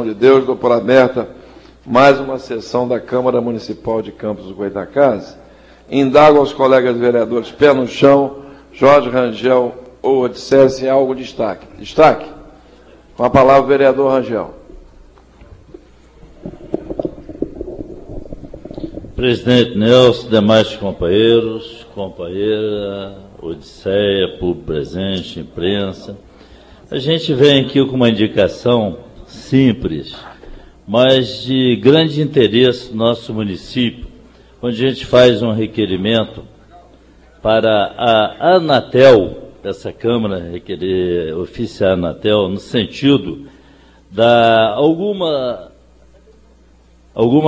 de Deus, dou por aberta mais uma sessão da Câmara Municipal de Campos do Goytacazes. Indago aos colegas vereadores pé no chão, Jorge Rangel ou Odisseia, se há algum destaque. Destaque? Com a palavra o vereador Rangel. Presidente Nelson, demais companheiros, companheira, Odisseia, público presente, imprensa. A gente vem aqui com uma indicação simples, mas de grande interesse no nosso município, onde a gente faz um requerimento para a Anatel, essa Câmara requerer oficiar a Anatel, no sentido da alguma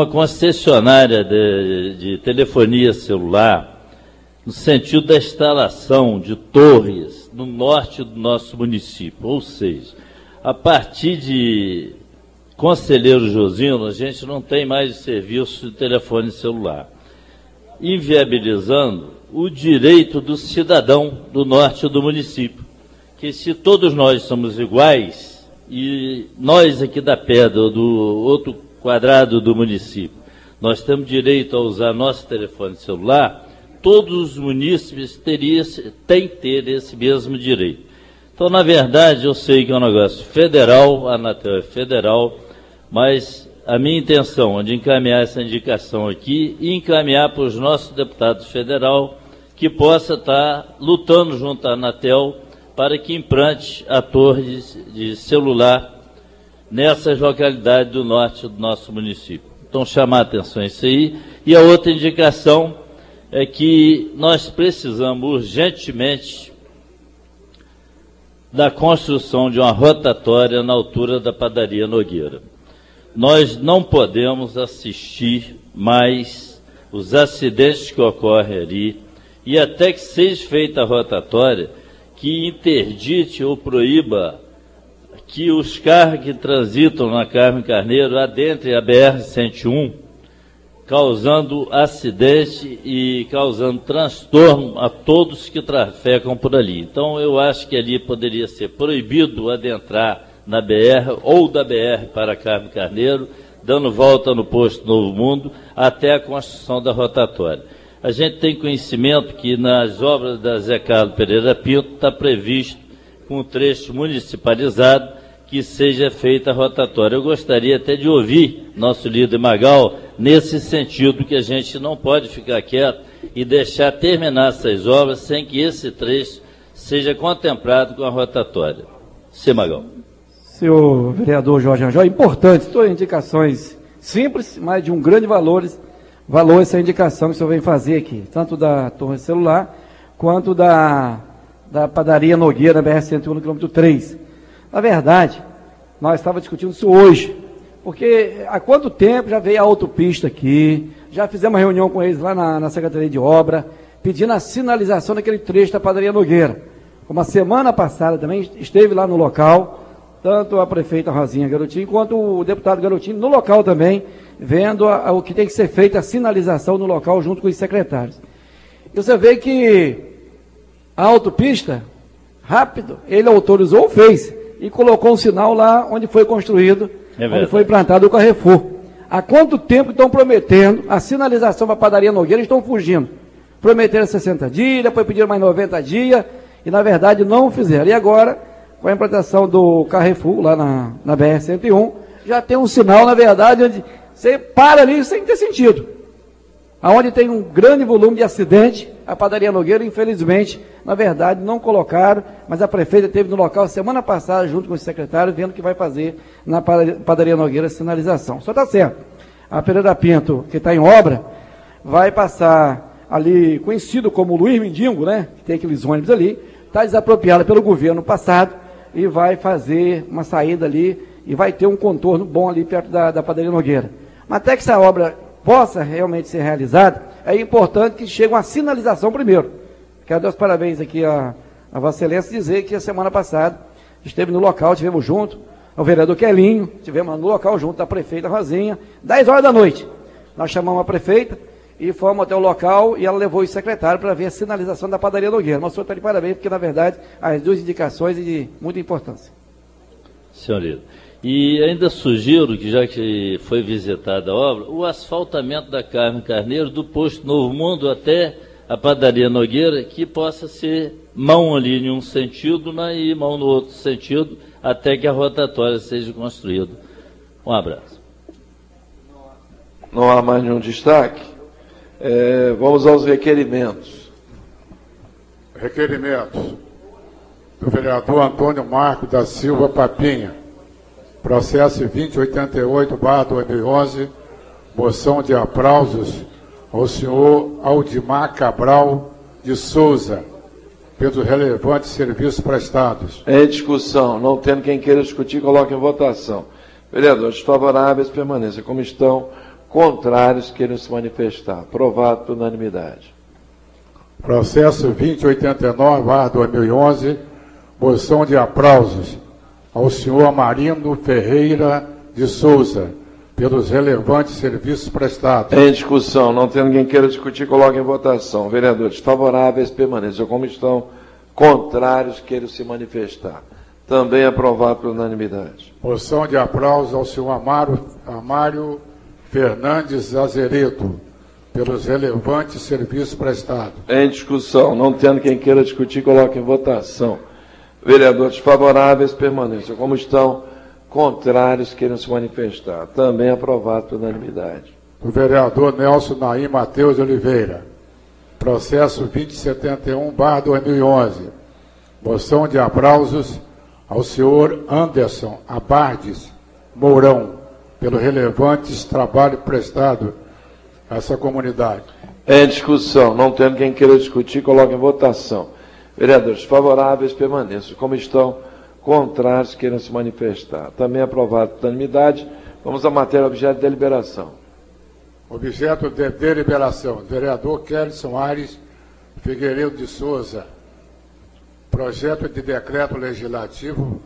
concessionária de telefonia celular, no sentido da instalação de torres no norte do nosso município. Ou seja, a partir de Conselheiro Josino, a gente não tem mais serviço de telefone celular, inviabilizando o direito do cidadão do norte do município, que se todos nós somos iguais, e nós aqui da Pedra, ou do outro quadrado do município, nós temos direito a usar nosso telefone celular, todos os munícipes têm que ter esse mesmo direito. Então, na verdade, eu sei que é um negócio federal, a Anatel é federal, mas a minha intenção é de encaminhar essa indicação aqui e encaminhar para os nossos deputados federal que possa estar lutando junto à Anatel para que implante a torre de celular nessas localidades do norte do nosso município. Então, chamar a atenção isso aí. E a outra indicação é que nós precisamos urgentemente da construção de uma rotatória na altura da padaria Nogueira. Nós não podemos assistir mais os acidentes que ocorrem ali, e até que seja feita a rotatória, que interdite ou proíba que os carros que transitam na Carmo Carneiro adentrem a BR-101, causando acidente e causando transtorno a todos que trafegam por ali. Então, eu acho que ali poderia ser proibido adentrar na BR ou da BR para Carmo Carneiro, dando volta no posto Novo Mundo, até a construção da rotatória. A gente tem conhecimento que nas obras da Zé Carlos Pereira Pinto está previsto, com um trecho municipalizado, que seja feita a rotatória. Eu gostaria até de ouvir nosso líder Magal nesse sentido, que a gente não pode ficar quieto e deixar terminar essas obras sem que esse trecho seja contemplado com a rotatória. Sim, Magal. Senhor vereador Jorge Rangel, importante, todas indicações simples, mas de um grande valor essa indicação que o senhor vem fazer aqui, tanto da torre celular, quanto da padaria Nogueira, na BR-101, no quilômetro 3. Na verdade, nós estávamos discutindo isso hoje, porque há quanto tempo já veio a autopista aqui, já fizemos uma reunião com eles lá na Secretaria de Obra, pedindo a sinalização daquele trecho da padaria Nogueira. Como a semana passada também esteve lá no local, tanto a prefeita Rosinha Garotinho, quanto o deputado Garotinho, no local também, vendo o que tem que ser feita, a sinalização no local, junto com os secretários. E você vê que a autopista, rápido, ele autorizou ou fez, e colocou um sinal lá onde foi construído, onde foi implantado o Carrefour. Há quanto tempo estão prometendo a sinalização para a padaria Nogueira, estão fugindo. Prometeram 60 dias, depois pediram mais 90 dias, e na verdade não fizeram. E agora, com a implantação do Carrefour, lá na BR-101, já tem um sinal, na verdade, onde você para ali sem ter sentido. Aonde tem um grande volume de acidente, a padaria Nogueira, infelizmente, na verdade, não colocaram, mas a prefeita esteve no local semana passada, junto com o secretário, vendo o que vai fazer na padaria Nogueira a sinalização. Só está certo. A Pereira Pinto, que está em obra, vai passar ali, conhecido como Luiz Mindingo, né? Que tem aqueles ônibus ali, está desapropriada pelo governo passado e vai fazer uma saída ali e vai ter um contorno bom ali perto da padaria Nogueira. Mas até que essa obra possa realmente ser realizada, é importante que chegue uma sinalização primeiro. Quero dar os parabéns aqui a Vossa Excelência, dizer que a semana passada esteve no local, estivemos junto, o vereador Quelinho, estivemos no local junto da prefeita Rosinha, 10 horas da noite. Nós chamamos a prefeita e fomos até o local e ela levou o secretário para ver a sinalização da padaria Nogueira. Mas o senhor está de parabéns, porque na verdade as duas indicações são de muita importância. Senhor líder. E ainda sugiro, que já que foi visitada a obra, o asfaltamento da Carmen Carneiro, do posto Novo Mundo até a padaria Nogueira, que possa ser mão ali em um sentido e mão no outro sentido, até que a rotatória seja construída. Um abraço. Não há mais nenhum destaque? Vamos aos requerimentos. Requerimentos do vereador Antônio Marco da Silva Papinha. Processo 2088/2011, moção de aplausos ao senhor Aldimar Cabral de Souza, pelos relevantes serviços prestados. Em discussão, não tendo quem queira discutir, coloque em votação. Vereadores favoráveis, permaneçam como estão. Contrários, queiram se manifestar. Aprovado por unanimidade. Processo 2089/2011, moção de aplausos ao senhor Amarino Ferreira de Souza, pelos relevantes serviços prestados. Em discussão, não tendo quem queira discutir, coloque em votação. Vereadores favoráveis, permaneçam como estão. Contrários, queiram se manifestar. Também aprovado por unanimidade. Moção de aplausos ao senhor Amário Fernandes Azeredo, pelos relevantes serviços prestados. Em discussão, não tendo quem queira discutir, coloque em votação. Vereadores favoráveis, permaneçam como estão. Contrários, queiram se manifestar. Também aprovado por unanimidade. O vereador Nelson Naim Mateus de Oliveira. Processo 2071/2011. Moção de aplausos ao senhor Anderson Abardes Mourão, pelo relevantes trabalho prestado a essa comunidade. Em discussão, não tendo quem queira discutir, coloque em votação. Vereadores favoráveis, permaneçam como estão. Contrários, queiram se manifestar. Também aprovado por unanimidade. Vamos à matéria objeto de deliberação. Objeto de deliberação. Vereador Kelson Aires Figueiredo de Souza. Projeto de decreto legislativo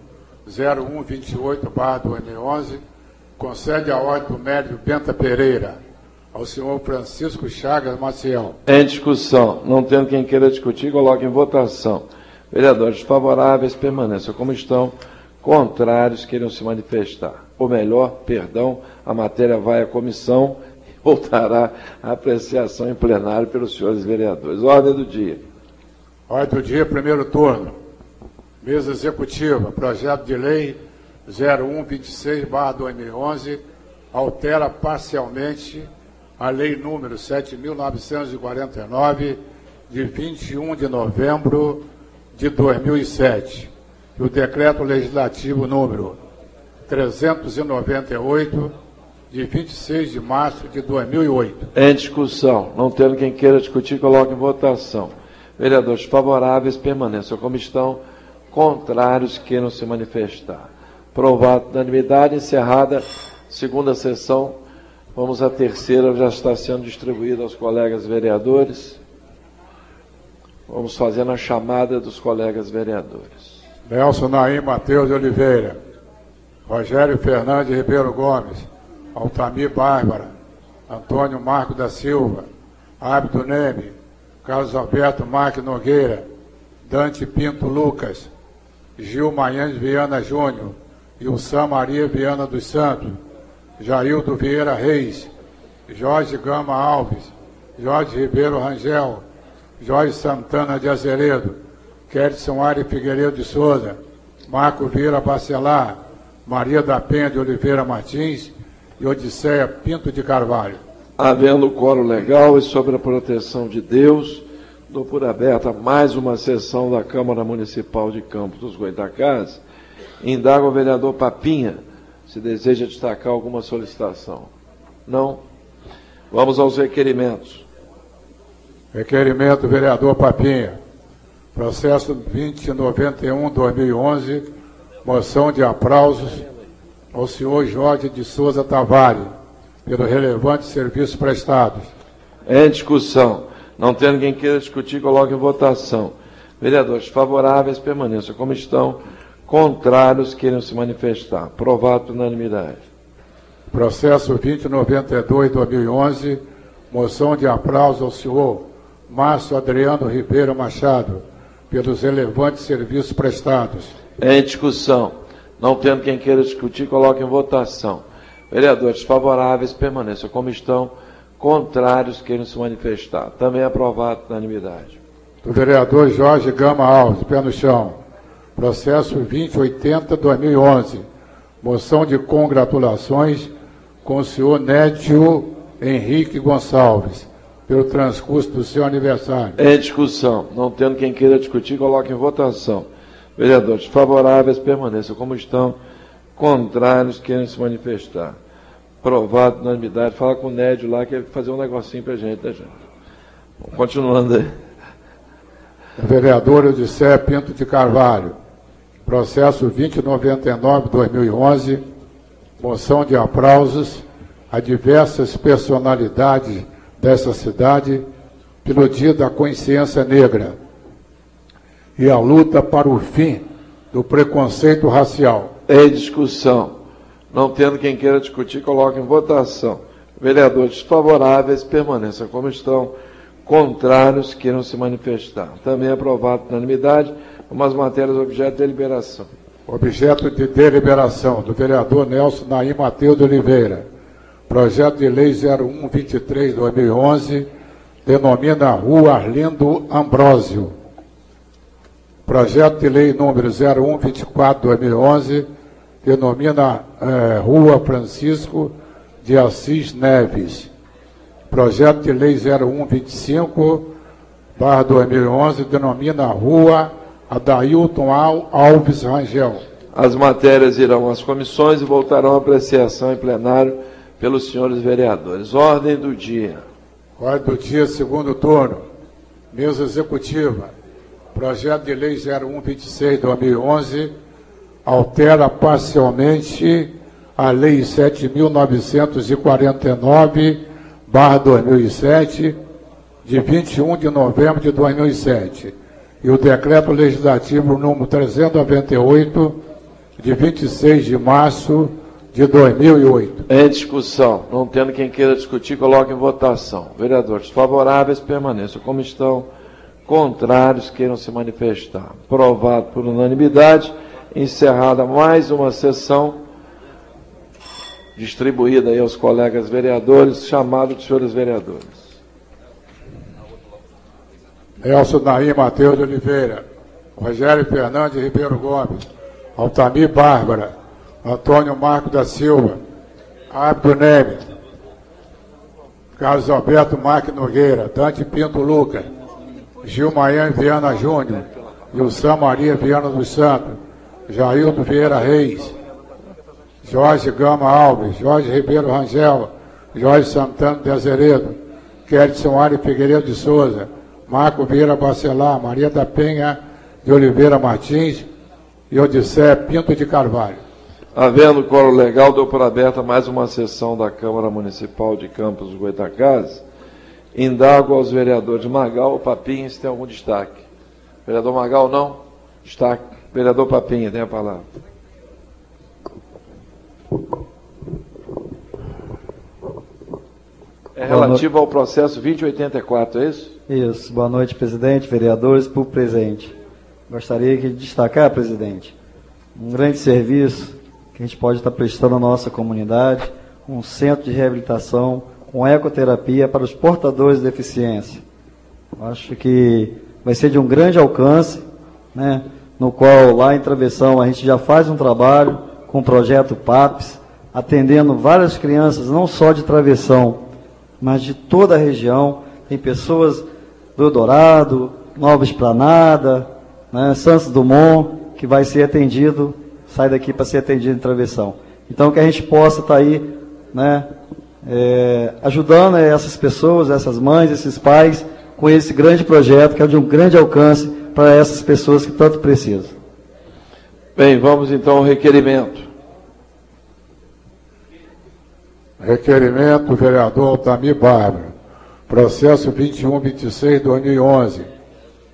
0128/2011 concede a ordem do médico Benta Pereira ao senhor Francisco Chagas Maciel. Em discussão, não tendo quem queira discutir, coloque em votação. Vereadores favoráveis, permaneçam como estão. Contrários, queiram se manifestar. Ou melhor, perdão, a matéria vai à comissão e voltará à apreciação em plenário pelos senhores vereadores. Ordem do dia. Ordem do dia, primeiro turno. Mesa executiva, projeto de lei 0126/2011, altera parcialmente a lei número 7.949, de 21 de novembro de 2007, e o decreto legislativo número 398, de 26 de março de 2008. Em discussão, não tendo quem queira discutir, coloque em votação. Vereadores favoráveis, permaneçam como estão. Contrários, queiram se manifestar. Aprovado por unanimidade. Encerrada segunda sessão. Vamos à terceira, já está sendo distribuída aos colegas vereadores. Vamos fazendo a chamada dos colegas vereadores. Nelson Naim Mateus de Oliveira, Rogério Fernandes Ribeiro Gomes, Altamir Bárbara, Antônio Marco da Silva, Abdo Neme, Carlos Alberto Marques Nogueira, Dante Pinto Lucas, Gil Manhães Viana Júnior, Ilsan Maria Viana dos Santos, Jaildo Vieira Reis, Jorge Gama Alves, Jorge Ribeiro Rangel, Jorge Santana de Azeredo, Kelson Ari Figueiredo de Souza, Marco Vieira Bacelar, Maria da Penha de Oliveira Martins e Odisseia Pinto de Carvalho. Havendo o quórum legal e sobre a proteção de Deus, dou por aberta mais uma sessão da Câmara Municipal de Campos dos Goitacazes. Indago ao vereador Papinha se deseja destacar alguma solicitação. Não? Vamos aos requerimentos. Requerimento, vereador Papinha. Processo 2091/2011, moção de aplausos ao senhor Jorge de Souza Tavares, pelo relevante serviço prestados. Em discussão. Não tendo quem queira discutir, coloque em votação. Vereadores favoráveis, permaneçam como estão. Contrários, queiram se manifestar. Aprovado por unanimidade. Processo 2092/2011, moção de aplauso ao senhor Márcio Adriano Ribeiro Machado, pelos relevantes serviços prestados. Em discussão. Não tendo quem queira discutir, coloque em votação. Vereadores favoráveis, permaneçam como estão. Contrários, queiram se manifestar. Também aprovado por unanimidade. Do vereador Jorge Gama Alves, pé no chão. Processo 2080-2011. Moção de congratulações com o senhor Nédio Henrique Gonçalves, pelo transcurso do seu aniversário. Em discussão. Não tendo quem queira discutir, coloque em votação. Vereadores favoráveis, permaneçam como estão. Contrários, queiram se manifestar. Aprovado por unanimidade. Fala com o Nédio lá, que ele vai fazer um negocinho pra gente, né, gente? Continuando aí. Vereador Odissé Pinto de Carvalho. Processo 2099-2011. Moção de aplausos a diversas personalidades dessa cidade pelo Dia da Consciência Negra e a luta para o fim do preconceito racial. Em discussão. Não tendo quem queira discutir, coloque em votação. Vereadores favoráveis, permaneçam como estão. Contrários, queiram se manifestar. Também aprovado por unanimidade. Umas matérias objeto de deliberação. Objeto de deliberação do vereador Nelson Naim Mateus de Oliveira. Projeto de Lei 0123-2011, denomina a Rua Arlindo Ambrósio. Projeto de Lei número 0124-2011, denomina Rua Francisco de Assis Neves. Projeto de Lei 0125-2011, denomina a Rua Adailton Alves Rangel. As matérias irão às comissões e voltarão à apreciação em plenário pelos senhores vereadores. Ordem do dia. Ordem do dia, segundo turno. Mesa executiva. Projeto de Lei 0126-2011 altera parcialmente a Lei 7.949/2007, de 21 de novembro de 2007, e o Decreto Legislativo número 398, de 26 de março de 2008. Em discussão. Não tendo quem queira discutir, coloque em votação. Vereadores favoráveis, permaneçam como estão. Contrários, queiram se manifestar. Aprovado por unanimidade. Encerrada mais uma sessão, distribuída aí aos colegas vereadores, chamado dos senhores vereadores. Nelson Naim Mateus de Oliveira, Rogério Fernandes Ribeiro Gomes, Altamir Bárbara, Antônio Marco da Silva, Abdo Neme, Carlos Alberto Marques Nogueira, Dante Pinto Lucas, Gilmaian Viana Júnior, Ilsan Maria Viana dos Santos, Jaildo Vieira Reis, Jorge Gama Alves, Jorge Ribeiro Rangel, Jorge Santana de Azeredo, Kedson Ari Figueiredo de Souza, Marco Vieira Bacelar, Maria da Penha de Oliveira Martins e Odissé Pinto de Carvalho. Havendo quórum legal, dou por aberta mais uma sessão da Câmara Municipal de Campos dos Goytacazes. Indago aos vereadores Magal, Papinha, se tem algum destaque. Vereador Magal, não? Destaque. Vereador Papinha, tem a palavra. É relativo ao processo 2084, é isso? Isso. Boa noite, presidente, vereadores, público presente. Gostaria de destacar, presidente, um grande serviço que a gente pode estar prestando à nossa comunidade, um centro de reabilitação com ecoterapia para os portadores de deficiência. Acho que vai ser de um grande alcance, né, no qual lá em Travessão a gente já faz um trabalho com o projeto PAPS, atendendo várias crianças, não só de Travessão, mas de toda a região. Tem pessoas do Eldorado, Nova Esplanada, né, Santos Dumont, que vai ser atendido, sai daqui para ser atendido em Travessão. Então, que a gente possa estar aí, né, ajudando essas pessoas, essas mães, esses pais, com esse grande projeto, que é de um grande alcance para essas pessoas que tanto precisam. Bem, vamos então ao requerimento. Requerimento do vereador Altamir Bárbara, processo 2126-2011,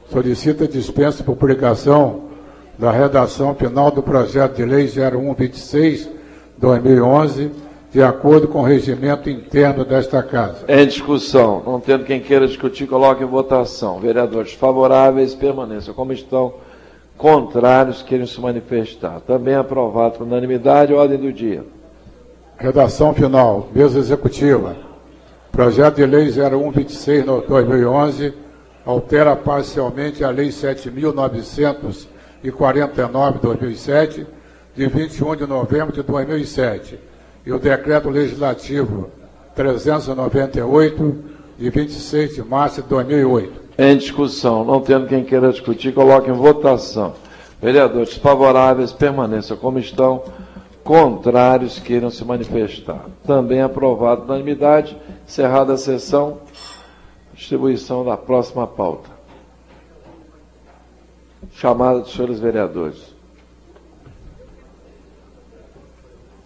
solicita dispensa por publicação da redação final do projeto de lei 0126-2011, de acordo com o regimento interno desta Casa. Em discussão. Não tendo quem queira discutir, coloque em votação. Vereadores favoráveis, permaneçam como estão. contrários queiram se manifestar. Também aprovado por unanimidade. Ordem do dia. Redação final. Mesa executiva. Projeto de Lei 0126/2011 altera parcialmente a Lei 7.949/2007, de 21 de novembro de 2007, e o Decreto Legislativo 398, de 26 de março de 2008. Em discussão. Não tendo quem queira discutir, coloque em votação. Vereadores favoráveis permaneçam como estão. Contrários queiram se manifestar. Também aprovado por unanimidade. Encerrada a sessão. Distribuição da próxima pauta. Chamada dos senhores vereadores.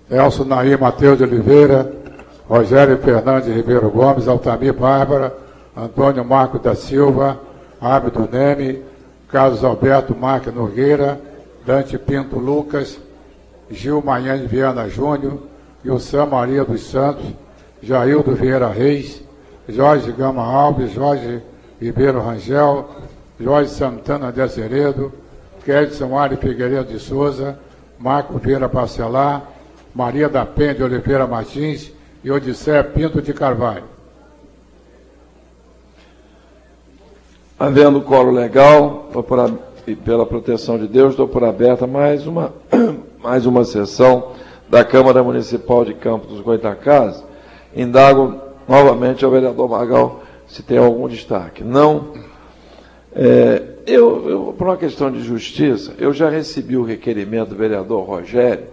Elcio Nair Mateus de Oliveira, Rogério Fernandes Ribeiro Gomes, Altamir Bárbara, Antônio Marco da Silva, Ábido Neme, Carlos Alberto Marques Nogueira, Dante Pinto Lucas, Gil Manhães Viana Júnior, Ilsan Maria dos Santos, Jaildo Vieira Reis, Jorge Gama Alves, Jorge Ribeiro Rangel, Jorge Santana de Azeredo, Kedson Ari Figueiredo de Souza, Marco Vieira Bacelar, Maria da Penha de Oliveira Martins e Odisseia Pinto de Carvalho. Havendo quórum legal, e pela proteção de Deus, dou por aberta mais uma sessão da Câmara Municipal de Campos dos Goytacazes. Indago novamente ao vereador Magal se tem algum destaque. Não. Por uma questão de justiça, eu já recebi o requerimento do vereador Rogério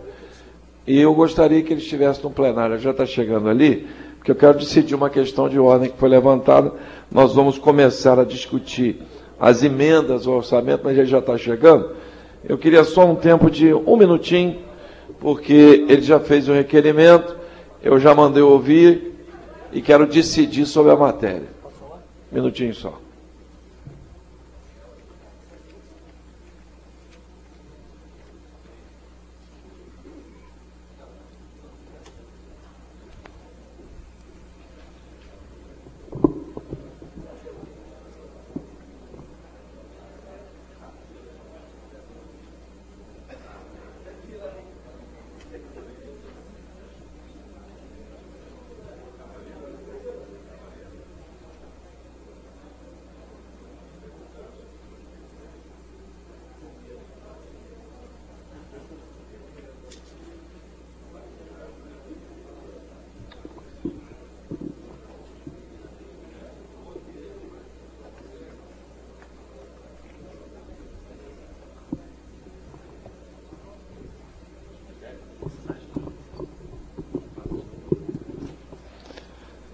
e eu gostaria que ele estivesse no plenário. Já está chegando ali, porque eu quero decidir uma questão de ordem que foi levantada. Nós vamos começar a discutir as emendas ao orçamento, mas ele já está chegando. Eu queria só um tempo de um minutinho, porque ele já fez o requerimento, eu já mandei ouvir e quero decidir sobre a matéria. Um minutinho só.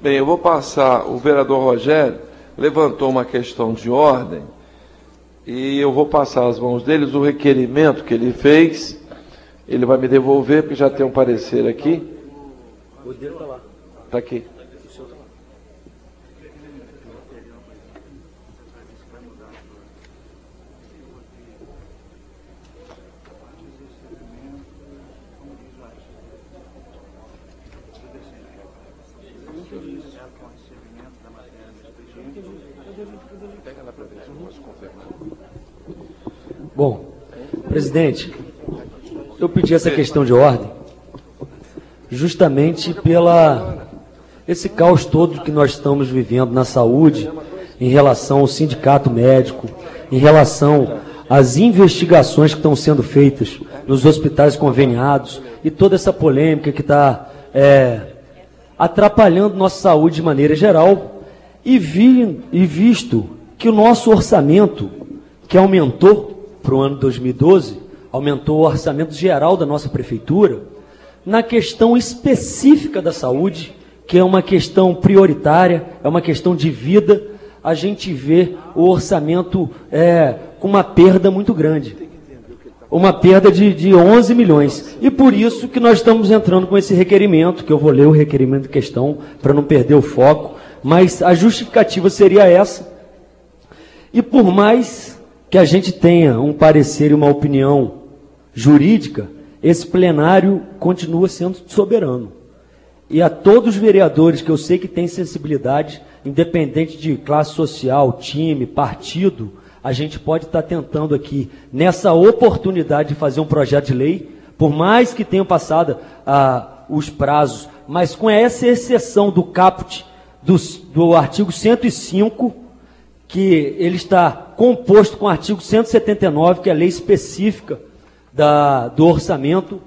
Bem, eu vou passar, o vereador Rogério levantou uma questão de ordem e eu vou passar às mãos deles o requerimento que ele fez. Ele vai me devolver, porque já tem um parecer aqui. O dele está lá. Está aqui. Bom, presidente, eu pedi essa questão de ordem justamente pela esse caos todo que nós estamos vivendo na saúde, em relação ao sindicato médico, em relação às investigações que estão sendo feitas nos hospitais conveniados e toda essa polêmica que está atrapalhando nossa saúde de maneira geral, e visto que o nosso orçamento, que aumentou para o ano 2012, aumentou o orçamento geral da nossa prefeitura, na questão específica da saúde, que é uma questão prioritária, é uma questão de vida, a gente vê o orçamento com uma perda muito grande. Uma perda de 11 milhões. E por isso que nós estamos entrando com esse requerimento, que eu vou ler o requerimento em questão, para não perder o foco, mas a justificativa seria essa. E por mais que a gente tenha um parecer e uma opinião jurídica, esse plenário continua sendo soberano. E a todos os vereadores que eu sei que têm sensibilidade, independente de classe social, time, partido, a gente pode estar tentando aqui, nessa oportunidade de fazer um projeto de lei, por mais que tenham passado os prazos, mas com essa exceção do caput do artigo 105, que ele está composto com o artigo 179, que é a lei específica do orçamento,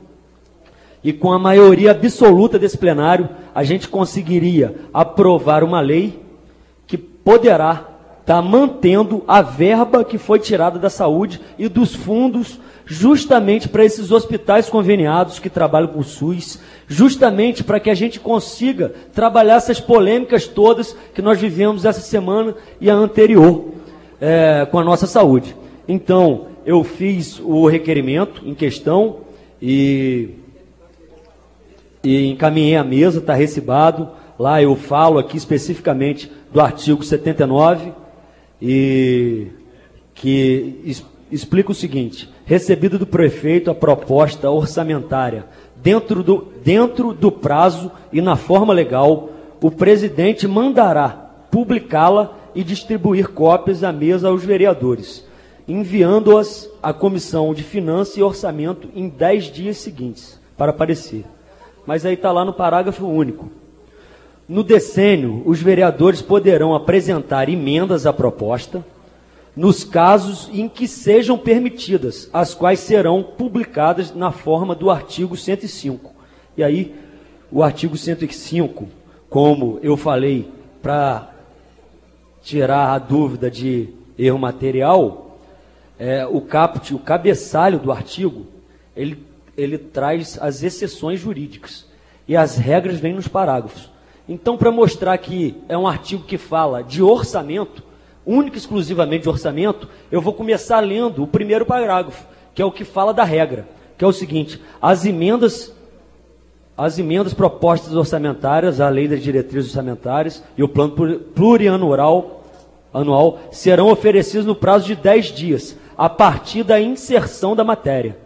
e com a maioria absoluta desse plenário, a gente conseguiria aprovar uma lei que poderá estar mantendo a verba que foi tirada da saúde e dos fundos justamente para esses hospitais conveniados que trabalham com o SUS, justamente para que a gente consiga trabalhar essas polêmicas todas que nós vivemos essa semana e a anterior com a nossa saúde. Então, eu fiz o requerimento em questão e encaminhei à mesa, está recibado. Lá eu falo aqui especificamente do artigo 79 e que explica o seguinte: recebido do prefeito a proposta orçamentária dentro do prazo e na forma legal, o presidente mandará publicá-la e distribuir cópias à mesa aos vereadores, enviando-as à Comissão de Finanças e Orçamento em 10 dias seguintes, para parecer. Mas aí está lá no parágrafo único. No decênio, os vereadores poderão apresentar emendas à proposta, nos casos em que sejam permitidas, as quais serão publicadas na forma do artigo 105. E aí, o artigo 105, como eu falei, para tirar a dúvida de erro material, o caput, o cabeçalho do artigo, ele traz as exceções jurídicas e as regras vêm nos parágrafos. Então, para mostrar que é um artigo que fala de orçamento, única e exclusivamente de orçamento, eu vou começar lendo o primeiro parágrafo, que é o que fala da regra, que é o seguinte: as emendas propostas orçamentárias, a lei das diretrizes orçamentárias e o plano plurianual serão oferecidos no prazo de 10 dias, a partir da inserção da matéria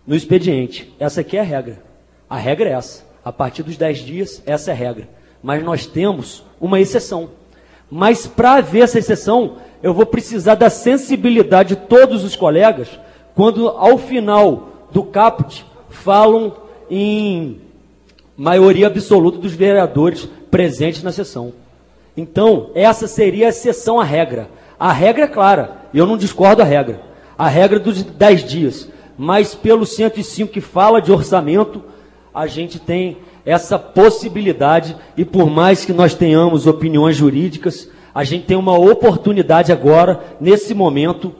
no expediente. Essa aqui é a regra. A regra é essa. A partir dos 10 dias, essa é a regra. Mas nós temos uma exceção. Mas para haver essa exceção, eu vou precisar da sensibilidade de todos os colegas, quando ao final do caput falam em maioria absoluta dos vereadores presentes na sessão. Então, essa seria a exceção à regra. A regra é clara, eu não discordo da regra. A regra dos 10 dias. Mas pelo 105 que fala de orçamento, a gente tem essa possibilidade, e por mais que nós tenhamos opiniões jurídicas, a gente tem uma oportunidade agora, nesse momento,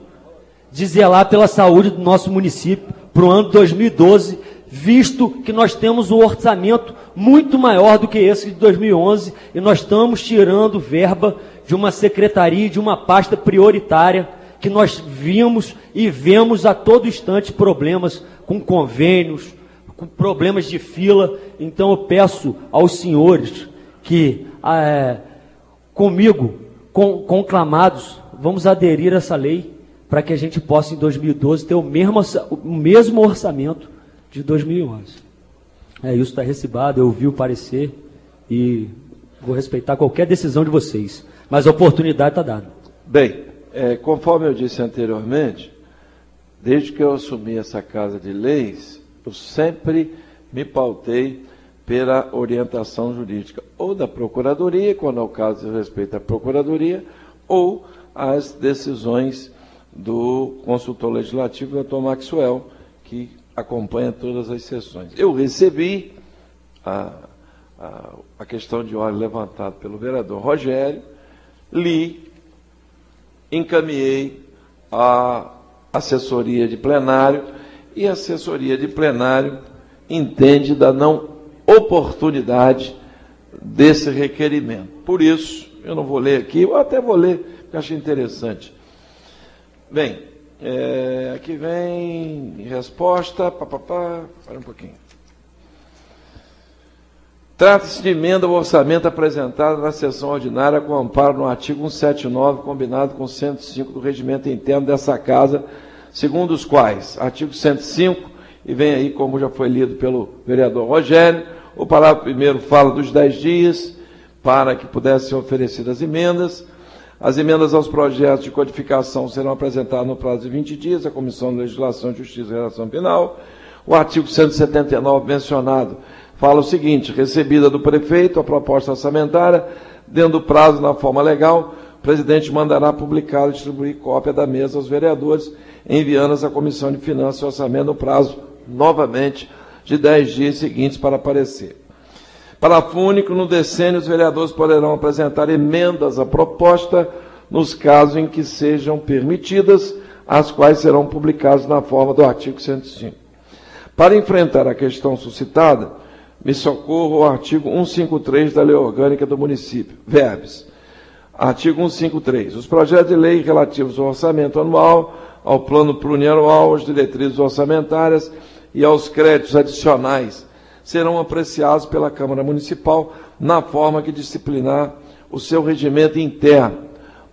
de zelar pela saúde do nosso município para o ano 2012, visto que nós temos um orçamento muito maior do que esse de 2011, e nós estamos tirando verba de uma secretaria, de uma pasta prioritária, que nós vimos e vemos a todo instante problemas com convênios, com problemas de fila. Então eu peço aos senhores que, comigo, conclamados, vamos aderir a essa lei, para que a gente possa, em 2012, ter o mesmo orçamento de 2011. Isso está recibado, eu ouvi o parecer e vou respeitar qualquer decisão de vocês. Mas a oportunidade está dada. Bem, conforme eu disse anteriormente, desde que eu assumi essa Casa de Leis, eu sempre me pautei pela orientação jurídica, ou da Procuradoria, quando é o caso de respeito à Procuradoria, ou as decisões do consultor legislativo, doutor Maxwell, que acompanha todas as sessões. Eu recebi a questão de ordem levantada pelo vereador Rogério, li, encaminhei a assessoria de plenário, e a assessoria de plenário entende da não oportunidade desse requerimento. Por isso, eu não vou ler aqui, eu até vou ler, porque achei interessante. Bem, aqui vem resposta, para um pouquinho. Trata-se de emenda ao orçamento apresentada na sessão ordinária com amparo no artigo 179, combinado com 105 do regimento interno dessa Casa, segundo os quais, artigo 105, e vem aí, como já foi lido pelo vereador Rogério, o parágrafo primeiro fala dos 10 dias para que pudessem ser oferecidas emendas. As emendas aos projetos de codificação serão apresentadas no prazo de 20 dias à Comissão de Legislação, Justiça e Redação Penal. O artigo 179 mencionado fala o seguinte: recebida do prefeito a proposta orçamentária, dentro do prazo na forma legal, o presidente mandará publicar e distribuir cópia da mesa aos vereadores, enviando-as à Comissão de Finanças e Orçamento no prazo, novamente, de 10 dias seguintes para parecer. Parágrafo único. No decênio, os vereadores poderão apresentar emendas à proposta nos casos em que sejam permitidas, as quais serão publicadas na forma do artigo 105. Para enfrentar a questão suscitada, me socorro ao artigo 153 da Lei Orgânica do Município. Verbes. Artigo 153. Os projetos de lei relativos ao orçamento anual, ao plano plurianual, às diretrizes orçamentárias e aos créditos adicionais serão apreciados pela Câmara Municipal na forma que disciplinar o seu regimento interno.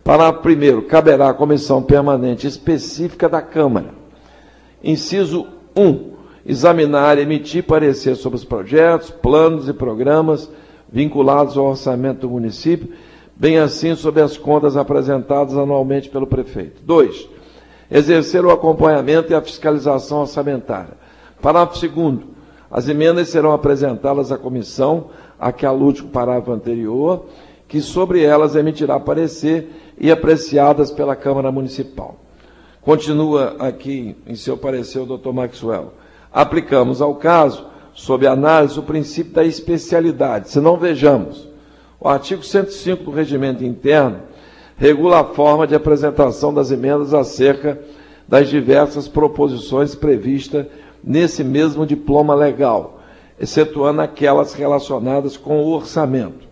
Parágrafo primeiro. Caberá à comissão permanente específica da Câmara. Inciso 1. Examinar e emitir parecer sobre os projetos, planos e programas vinculados ao orçamento do município, bem assim sobre as contas apresentadas anualmente pelo prefeito. 2. Exercer o acompanhamento e a fiscalização orçamentária. Parágrafo 2º. As emendas serão apresentadas à comissão, a que alude o parágrafo anterior, que sobre elas emitirá parecer e apreciadas pela Câmara Municipal. Continua aqui em seu parecer o Dr. Maxwell. Aplicamos ao caso, sob análise, o princípio da especialidade. Se não, vejamos. O artigo 105 do Regimento Interno regula a forma de apresentação das emendas acerca das diversas proposições previstas nesse mesmo diploma legal, excetuando aquelas relacionadas com o orçamento,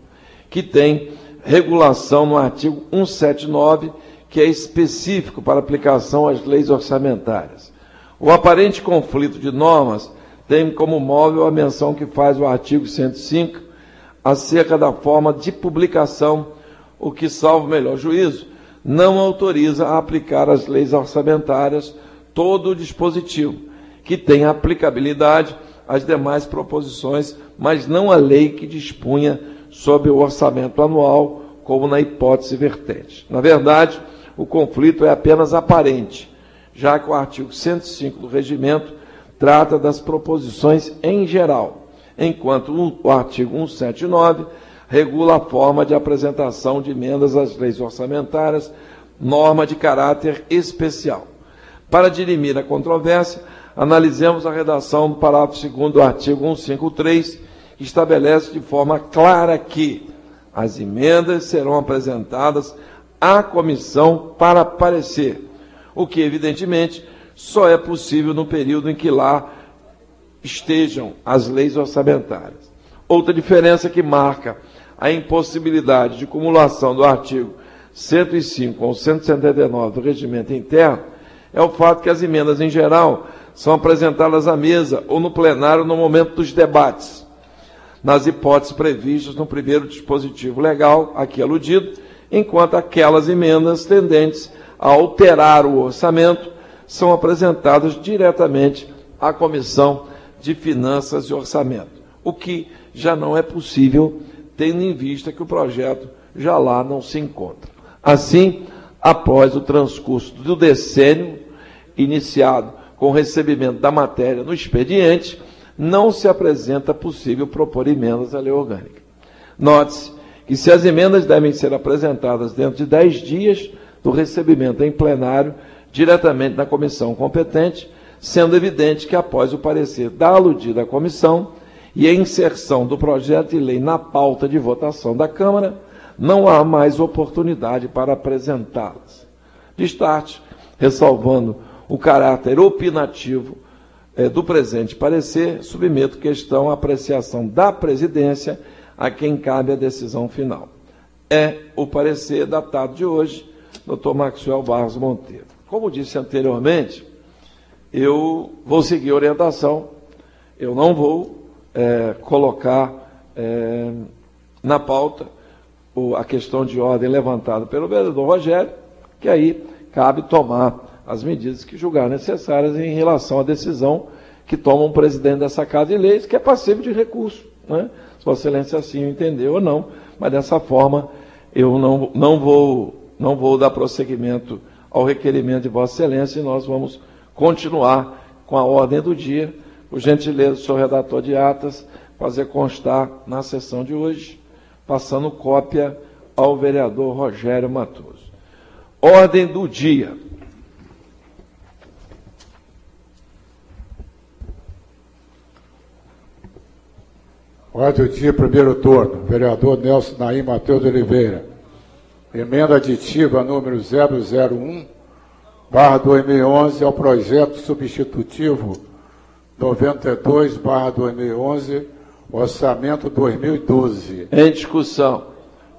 que tem regulação no artigo 179, que é específico para aplicação às leis orçamentárias. O aparente conflito de normas tem como móvel a menção que faz o artigo 105 acerca da forma de publicação, o que, salvo melhor juízo, não autoriza a aplicar às leis orçamentárias todo o dispositivo, que tem aplicabilidade às demais proposições, mas não a lei que dispunha sobre o orçamento anual, como na hipótese vertente. Na verdade, o conflito é apenas aparente, já que o artigo 105 do regimento trata das proposições em geral, enquanto o artigo 179 regula a forma de apresentação de emendas às leis orçamentárias, norma de caráter especial. Para dirimir a controvérsia, analisemos a redação do parágrafo 2º do artigo 153, que estabelece de forma clara que as emendas serão apresentadas à comissão para parecer, o que, evidentemente, só é possível no período em que lá estejam as leis orçamentárias. Outra diferença que marca a impossibilidade de cumulação do artigo 105 com 179 do Regimento Interno é o fato que as emendas, em geral, são apresentadas à mesa ou no plenário no momento dos debates, nas hipóteses previstas no primeiro dispositivo legal, aqui aludido, enquanto aquelas emendas tendentes a alterar o orçamento são apresentadas diretamente à Comissão de Finanças e Orçamento, o que já não é possível, tendo em vista que o projeto já lá não se encontra. Assim, após o transcurso do decênio, iniciado com o recebimento da matéria no expediente, não se apresenta possível propor emendas à lei orgânica. Note-se que se as emendas devem ser apresentadas dentro de 10 dias do recebimento em plenário, diretamente na comissão competente, sendo evidente que após o parecer da aludida comissão e a inserção do projeto de lei na pauta de votação da Câmara, não há mais oportunidade para apresentá-las. Destarte, ressalvando o caráter opinativo do presente parecer, submeto questão à apreciação da presidência, a quem cabe a decisão final. É o parecer datado de hoje, Dr. Maxwell Barros Monteiro. Como disse anteriormente, eu vou seguir a orientação, eu não vou colocar na pauta a questão de ordem levantada pelo vereador Rogério, que aí cabe tomar as medidas que julgar necessárias em relação à decisão que toma um presidente dessa Casa de Leis, que é passível de recurso, né? Se Vossa Excelência assim o entendeu ou não, mas dessa forma eu não não vou dar prosseguimento ao requerimento de Vossa Excelência e nós vamos continuar com a ordem do dia. Por gentileza, senhor redator de atas, fazer constar na sessão de hoje, passando cópia ao vereador Rogério Matoso. Ordem do dia. Ordem do dia, primeiro turno. Vereador Nelson Naim Mateus de Oliveira. Emenda aditiva número 001/2011 ao projeto substitutivo 92/2011, orçamento 2012. Em discussão.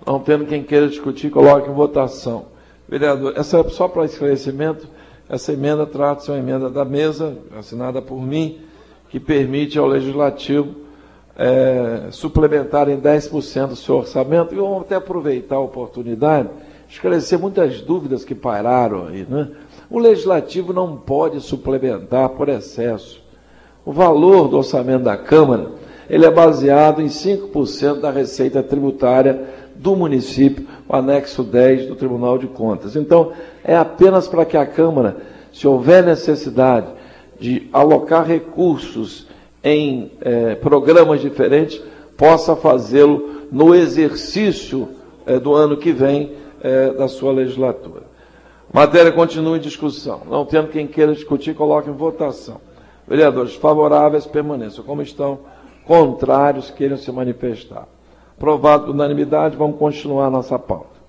Não tendo quem queira discutir, coloque em votação. Vereador, essa é só para esclarecimento, essa emenda trata-se de uma emenda da mesa, assinada por mim, que permite ao Legislativo suplementar em 10% do seu orçamento, e vamos até aproveitar a oportunidade, esclarecer muitas dúvidas que pairaram aí, né? O Legislativo não pode suplementar por excesso. O valor do orçamento da Câmara, ele é baseado em 5% da receita tributária do município, o anexo 10 do Tribunal de Contas. Então, é apenas para que a Câmara, se houver necessidade de alocar recursos em programas diferentes, possa fazê-lo no exercício do ano que vem da sua legislatura. Matéria continua em discussão. Não tendo quem queira discutir, coloque em votação. Vereadores favoráveis, permaneçam como estão. Contrários, queiram se manifestar. Aprovado por unanimidade, vamos continuar a nossa pauta.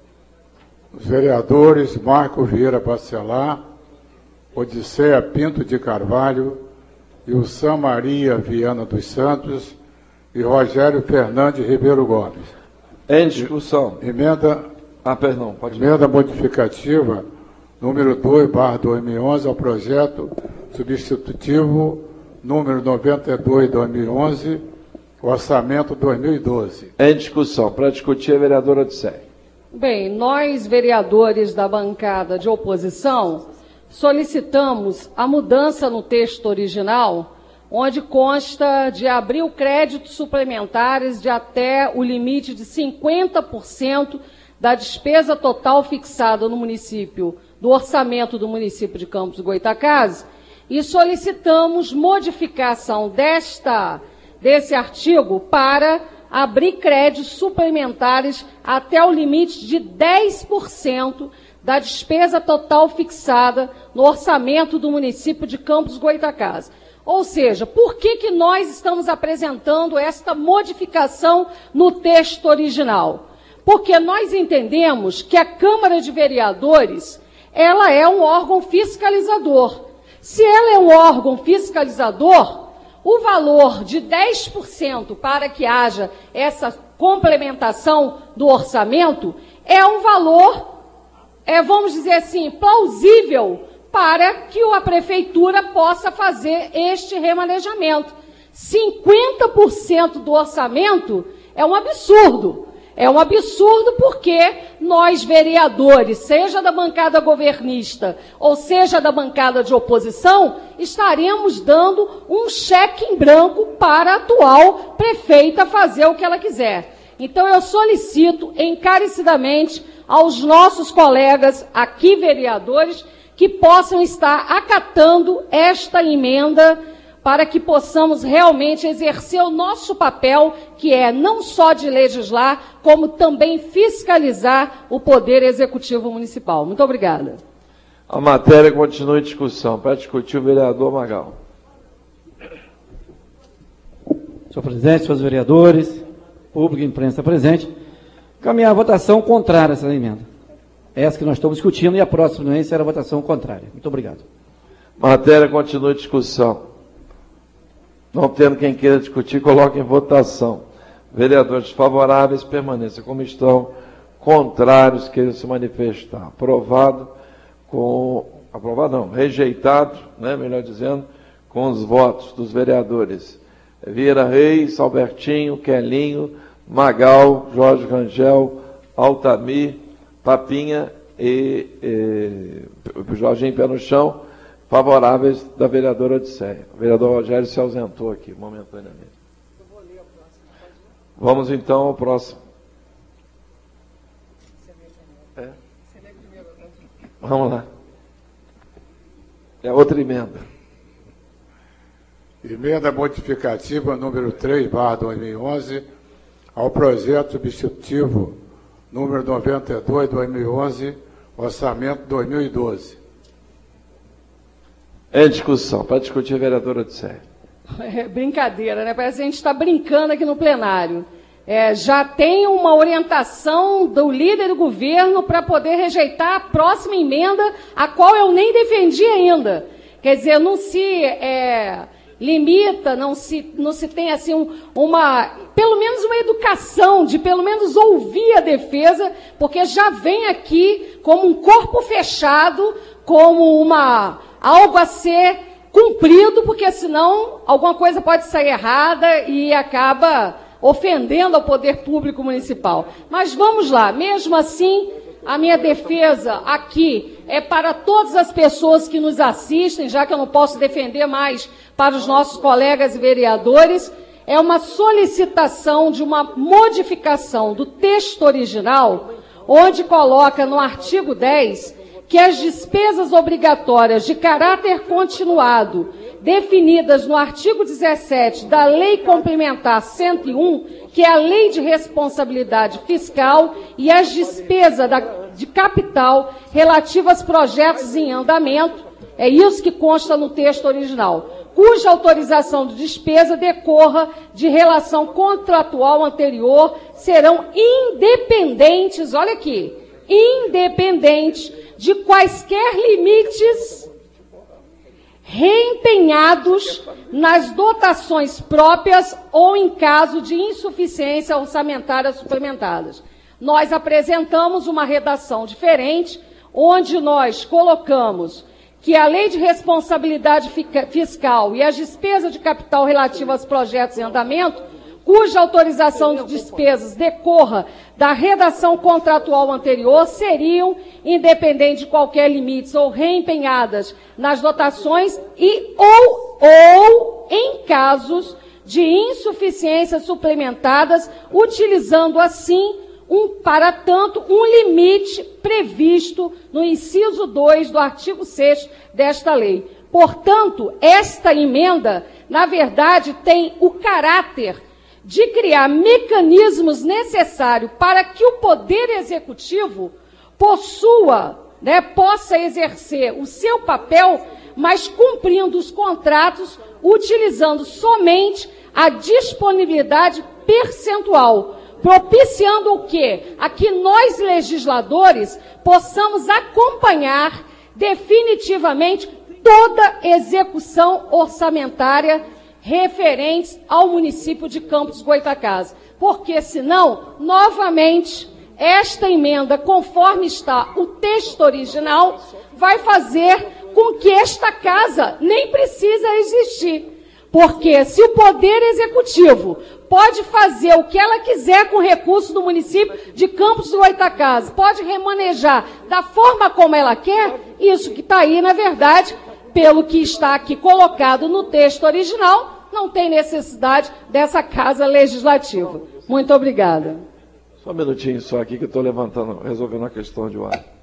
Os vereadores Marco Vieira Bacelar, Odisseia Pinto de Carvalho, Ilsan Maria Viana dos Santos e Rogério Fernandes Ribeiro Gomes. Em discussão. Emenda modificativa número 2/2011 ao projeto substitutivo número 92/2011, orçamento 2012. Em discussão. Para discutir, a vereadora Odisseia. Bem, nós, vereadores da bancada de oposição, solicitamos a mudança no texto original, onde consta de abrir o crédito suplementares de até o limite de 50% da despesa total fixada no município, do orçamento do município de Campos do Goytacazes, e solicitamos modificação desse artigo para abrir créditos suplementares até o limite de 10% da despesa total fixada no orçamento do município de Campos do Goytacazes. Ou seja, por que nós estamos apresentando esta modificação no texto original? Porque nós entendemos que a Câmara de Vereadores, ela é um órgão fiscalizador. Se ela é um órgão fiscalizador, o valor de 10% para que haja essa complementação do orçamento é um valor, vamos dizer assim, plausível para que a Prefeitura possa fazer este remanejamento. 50% do orçamento é um absurdo. É um absurdo porque nós, vereadores, seja da bancada governista ou seja da bancada de oposição, estaremos dando um cheque em branco para a atual prefeita fazer o que ela quiser. Então, eu solicito encarecidamente aos nossos colegas aqui, vereadores, que possam estar acatando esta emenda para que possamos realmente exercer o nosso papel, que é não só de legislar, como também fiscalizar o Poder Executivo Municipal. Muito obrigada. A matéria continua em discussão. Para discutir, o vereador Magal. Senhor presidente, senhores vereadores, público e imprensa presente, caminhar a votação contrária a essa emenda. Essa que nós estamos discutindo, e a próxima será a votação contrária. Muito obrigado. Matéria continua em discussão. Não tendo quem queira discutir, coloque em votação. Vereadores favoráveis, permaneçam como estão. Contrários, queiram se manifestar. Rejeitado, melhor dizendo, com os votos dos vereadores Vieira Reis, Albertinho, Quelinho, Magal, Jorge Rangel, Altamir, Papinha e Jorginho Pé no Chão, favoráveis da vereadora Odisseia. O vereador Rogério se ausentou aqui momentaneamente. Vamos então ao próximo. Vamos lá. É outra emenda. Emenda modificativa número 3/2011 ao projeto substitutivo número 92/2011, orçamento 2012. Em discussão. Para discutir, vereadora Odisseia. É brincadeira, né? Parece que a gente está brincando aqui no plenário. Já tem uma orientação do líder do governo para poder rejeitar a próxima emenda, a qual eu nem defendi ainda. Quer dizer, não se limita, não se tem assim pelo menos uma educação de pelo menos ouvir a defesa, porque já vem aqui como um corpo fechado, como algo a ser cumprido, porque senão alguma coisa pode sair errada e acaba ofendendo ao poder público municipal. Mas vamos lá, mesmo assim, a minha defesa aqui é para todas as pessoas que nos assistem, já que eu não posso defender mais para os nossos colegas vereadores, é uma solicitação de uma modificação do texto original, onde coloca no artigo 10 que as despesas obrigatórias de caráter continuado definidas no artigo 17 da Lei Complementar 101, que é a Lei de Responsabilidade Fiscal, e as despesas de capital relativas a projetos em andamento, é isso que consta no texto original, cuja autorização de despesa decorra de relação contratual anterior, serão independentes, olha aqui, independentes de quaisquer limites reempenhados nas dotações próprias ou em caso de insuficiência orçamentária suplementadas. Nós apresentamos uma redação diferente, onde nós colocamos que a Lei de Responsabilidade Fiscal e as despesas de capital relativas aos projetos em andamento, cuja autorização de despesas decorra da redação contratual anterior, seriam, independente de qualquer limite, ou reempenhadas nas dotações ou em casos de insuficiências suplementadas, utilizando assim, para tanto, um limite previsto no inciso 2 do artigo 6º desta lei. Portanto, esta emenda, na verdade, tem o caráter de criar mecanismos necessários para que o Poder Executivo possa exercer o seu papel, mas cumprindo os contratos, utilizando somente a disponibilidade percentual, propiciando o quê? A que nós, legisladores, possamos acompanhar definitivamente toda execução orçamentária referentes ao município de Campos Goytacazes. Porque, senão, novamente, esta emenda, conforme está o texto original, vai fazer com que esta casa nem precisa existir. Porque se o Poder Executivo pode fazer o que ela quiser com o recurso do município de Campos do Goytacazes, pode remanejar da forma como ela quer, isso que está aí, na verdade, pelo que está aqui colocado no texto original, não tem necessidade dessa casa legislativa. Muito obrigada. Só um minutinho só aqui que eu estou resolvendo a questão de ordem.